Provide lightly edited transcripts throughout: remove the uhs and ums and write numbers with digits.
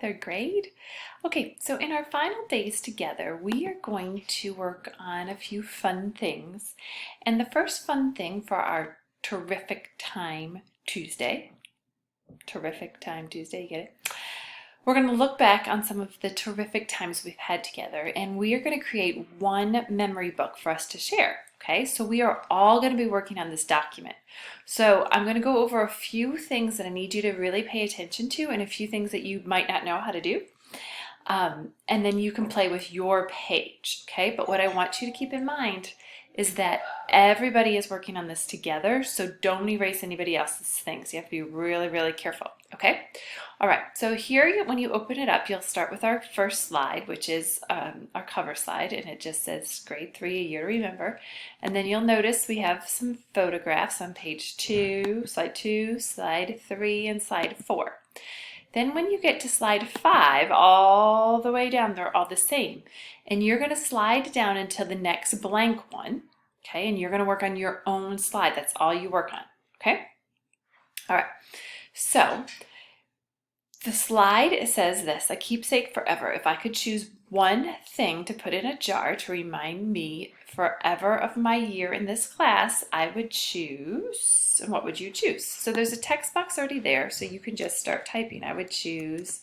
third grade. Okay, so in our final days together, we are going to work on a few fun things. And the first fun thing for our Terrific Time Tuesday, Terrific Time Tuesday, you get it? We're going to look back on some of the terrific times we've had together, and we are going to create one memory book for us to share. Okay, so we are all going to be working on this document. So I'm going to go over a few things that I need you to really pay attention to and a few things that you might not know how to do. And then you can play with your page, okay? But what I want you to keep in mind is that everybody is working on this together, so don't erase anybody else's things. You have to be really, really careful, okay? All right, so here when you open it up, you'll start with our first slide, which is our cover slide, and it just says Grade 3, A Year to Remember. And then you'll notice we have some photographs on page 2, slide 3, and slide 4. Then when you get to slide 5, all the way down, they're all the same. And you're going to slide down until the next blank one, okay? And you're going to work on your own slide. That's all you work on, okay? All right, so the slide says this: a keepsake forever. If I could choose one thing to put in a jar to remind me forever of my year in this class, I would choose, and what would you choose? So there's a text box already there, so you can just start typing. I would choose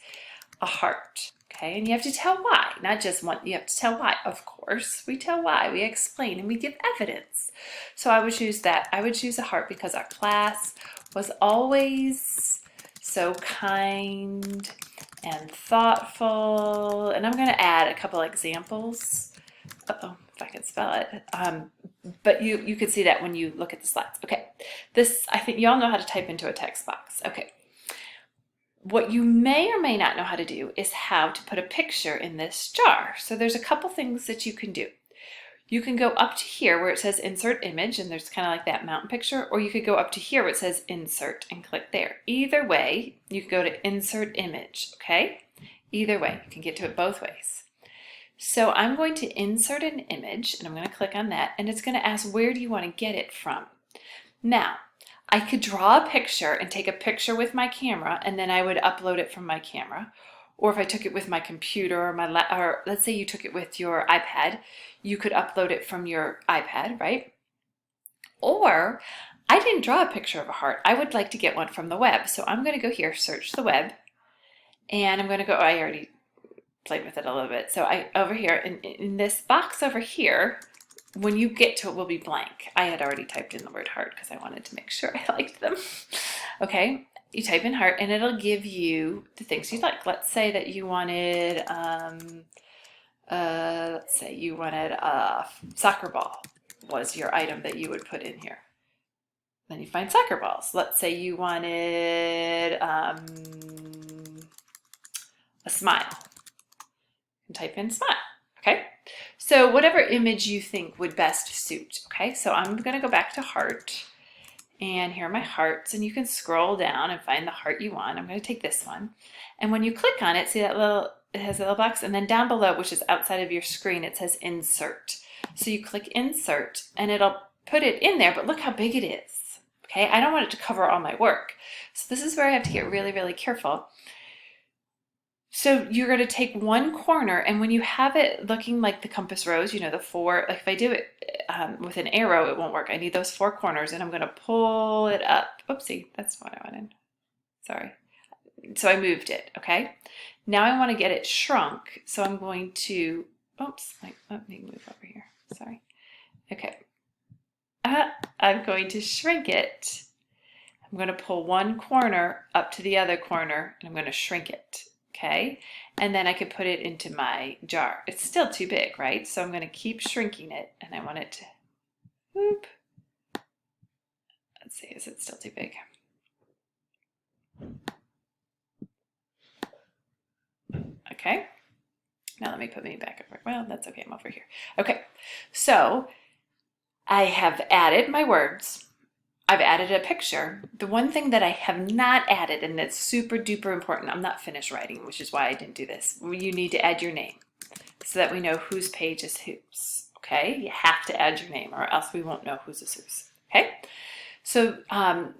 a heart, okay? And you have to tell why, not just one, you have to tell why. Of course, we tell why, we explain, and we give evidence. So I would choose that. I would choose a heart because our class was always so kind and thoughtful. And I'm going to add a couple examples. Uh-oh, if I can spell it. But you can see that when you look at the slides. Okay, this, I think you all know how to type into a text box. Okay, what you may or may not know how to do is how to put a picture in this jar. So there's a couple things that you can do. You can go up to here where it says insert image, and there's kind of like that mountain picture, or you could go up to here where it says insert and click there. Either way, you can go to insert image, okay? Either way, you can get to it both ways. So I'm going to insert an image, and I'm going to click on that, and it's going to ask, where do you want to get it from? Now, I could draw a picture and take a picture with my camera, and then I would upload it from my camera. Or if I took it with my computer or let's say you took it with your iPad, you could upload it from your iPad, right? Or I didn't draw a picture of a heart. I would like to get one from the web. So I'm going to go here, search the web, and I'm going to go, I already played with it a little bit. So over here, in this box over here, when you get to it, will be blank. I had already typed in the word heart because I wanted to make sure I liked them. Okay. You type in heart and it'll give you the things you'd like. Let's say that you wanted, let's say you wanted a soccer ball was your item that you would put in here. Then you find soccer balls. Let's say you wanted a smile. And type in smile, okay? So whatever image you think would best suit, okay? So I'm gonna go back to heart. And here are my hearts, and you can scroll down and find the heart you want. I'm going to take this one. And when you click on it, see that little, it has a little box, and then down below, which is outside of your screen, it says insert. So you click insert, and it'll put it in there, but look how big it is. Okay, I don't want it to cover all my work. So this is where I have to get really, really careful. So you're going to take one corner, and when you have it looking like the compass rose, you know, the four, like if I do it with an arrow, it won't work. I need those four corners, and I'm going to pull it up. Oopsie, that's what I wanted. Sorry. So I moved it, okay? Now I want to get it shrunk, so I'm going to, oops, let me move over here. Sorry. Okay. I'm going to shrink it. I'm going to pull one corner up to the other corner, and I'm going to shrink it. Okay, and then I could put it into my jar. It's still too big, right? So I'm going to keep shrinking it, and I want it to, whoop. Let's see, is it still too big? Okay, now let me put me back over. Well, that's okay, I'm over here. Okay, so I have added my words. I've added a picture. The one thing that I have not added, and that's super duper important, I'm not finished writing, which is why I didn't do this. You need to add your name so that we know whose page is whose, okay? You have to add your name or else we won't know whose is whose, okay? So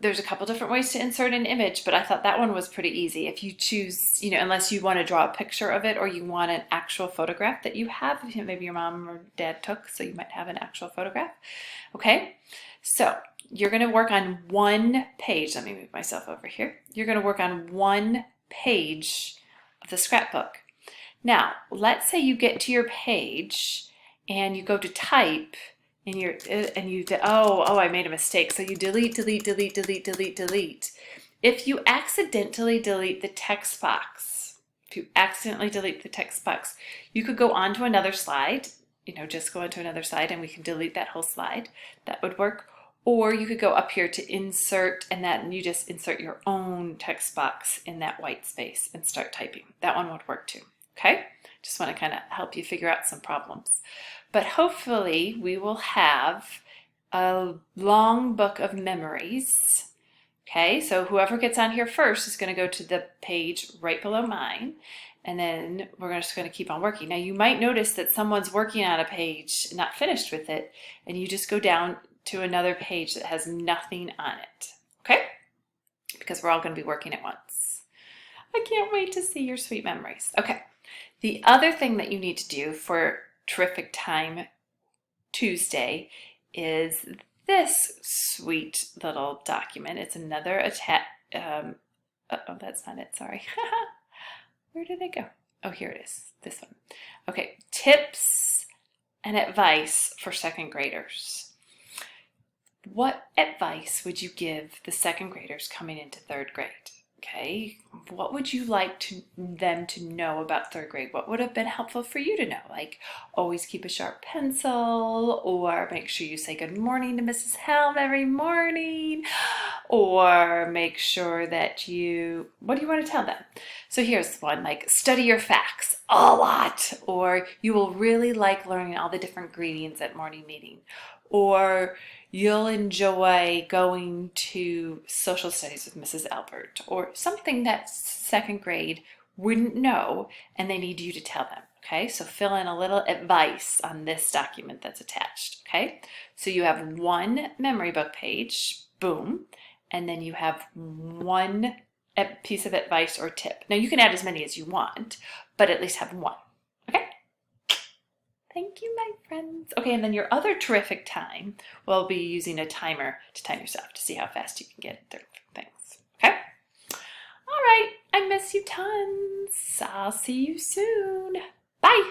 there's a couple different ways to insert an image, but I thought that one was pretty easy. If you choose, unless you want to draw a picture of it or you want an actual photograph that you have, maybe your mom or dad took, so you might have an actual photograph. Okay, so you're going to work on one page. Let me move myself over here. You're going to work on one page of the scrapbook. Now, let's say you get to your page and you go to type and I made a mistake. So you delete. If you accidentally delete the text box, you could go on to another slide, just go onto another slide and we can delete that whole slide. That would work. Or you could go up here to insert and you just insert your own text box in that white space and start typing. That one would work too. Okay? Just want to kind of help you figure out some problems. But hopefully we will have a long book of memories. Okay, so whoever gets on here first is going to go to the page right below mine, and then we're just going to keep on working. Now you might notice that someone's working on a page, not finished with it, and you just go down to another page that has nothing on it. Okay? Because we're all going to be working at once. I can't wait to see your sweet memories. Okay. The other thing that you need to do for Terrific Time Tuesday is this sweet little document. It's another oh, that's not it, sorry. Where did it go? Oh, here it is, this one. Okay, tips and advice for second graders. What advice would you give the second graders coming into third grade? Okay, what would you like them to know about third grade? What would have been helpful for you to know? Like always keep a sharp pencil, or make sure you say good morning to Mrs. Helm every morning, or make sure that what do you want to tell them? So here's one, like study your facts a lot, or you will really like learning all the different greetings at morning meeting, or you'll enjoy going to social studies with Mrs. Albert, or something that second grade wouldn't know and they need you to tell them. Okay, so fill in a little advice on this document that's attached. Okay, so you have one memory book page, boom, and then you have one piece of advice or tip. Now you can add as many as you want, but at least have one. Okay. Thank you, my friends. Okay, and then your other terrific time will be using a timer to time yourself to see how fast you can get through things. Okay? All right, I miss you tons. I'll see you soon. Bye.